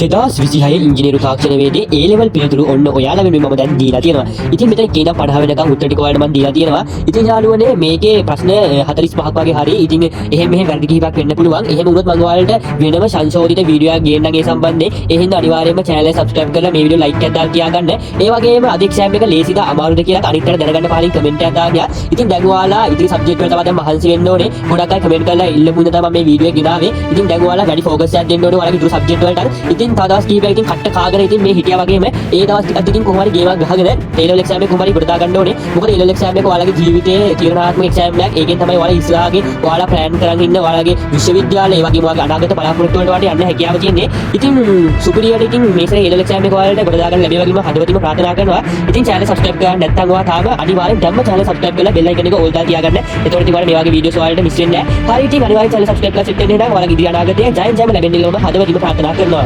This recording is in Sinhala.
2026 ඉංජිනේරු තාක්ෂණවේදී A level පිළිතුරු ඔන්න ඔයාලා වෙනුවෙන් මම දැන් දීලා තියෙනවා. ඉතින් මෙතන කේන 50 වෙනකම් උත්තර ටික ඔයාලට මම දීලා තියෙනවා. ඉතින් යාළුවනේ මේකේ ප්‍රශ්න 45ක් වගේ හරි. ඉතින් එහෙම වැරදි කිහිපයක් වෙන්න පුළුවන්. එහෙම වුණොත් මම ඔයාලට වෙනම සංශෝධිත වීඩියෝ එකක් ගේන්නම් ඒ සම්බන්ධයෙන්. ඒ හින්දා අනිවාර්යයෙන්ම channel එක subscribe කරලා මේ වීඩියෝ like එකක් දාලා තියාගන්න. ඒ වගේම අද exam එක ලේසිද අමාරුද කියලා අනිත් අයට දැනගන්න පාලින් comment එකක් දාන්න. ඉතින් දැන් ඔයාලා ඉතින් subject වලට තමයි දැන් මහන්සි වෙන්න ඕනේ. ගොඩක් අය comment කරලා ඉල්ලපු ඉඳන් තමයි මේ වීඩියෝ එක ගෙනාවේ. ඉතින් දැන් ඔයාලා වැඩි focus එකක් දෙන්න ඕනේ ඔයාලගේ ඉතුරු subject වලට. ඉතින් තව දවස් කිහිපයක් ඉතින් කට්ට කාගෙන ඉතින් මේ හිටියා වගේම ඒ දවස් ටිකක් ඉතින් කොහොම හරි ගේමක් ගහගෙන A level exam එක කොහොම හරි ඉවර දාගන්න ඕනේ. මොකද A level exam එක ඔයාලගේ ජීවිතයේ තීරණාත්මක exam එකක්. ඒකෙන් තමයි ඔයාලා ඉස්සරහගේ ඔයාලා plan කරන් ඉන්න ඔයාලගේ විශ්වවිද්‍යාල ඒ වගේම ඔයාලගේ අනාගත බලාපොරොත්තු වලට යන්න හැකියාව තියෙන්නේ. ඉතින් සුපිරියට ඉතින් මේ සැරේ A level exam එක ඔයාලට ඉවර දාගන්න ලැබෙයි වගේම හදවතින්ම ප්‍රාර්ථනා කරනවා. ඉතින් channel subscribe කරන්න නැත්නම් ඔයා තාම අනිවාර්යෙන් දැම්ම channel subscribe කරලා bell icon එක all දාලා තියාගන්න. එතකොට ඉතින් ඔයාලා මේ වගේ videos ඔයාලට miss වෙන්නේ නැහැ. හරි ඉතින් අනිවාර්යෙන් channel subscribe කරලා set වෙන්න නම් ඔයාලගේ ඉදිරි අනාගතයේ ජයෙන් ජයම ලැබෙන්න කියලා මම හදවතින්ම ප්‍රාර්ථනා කරනවා.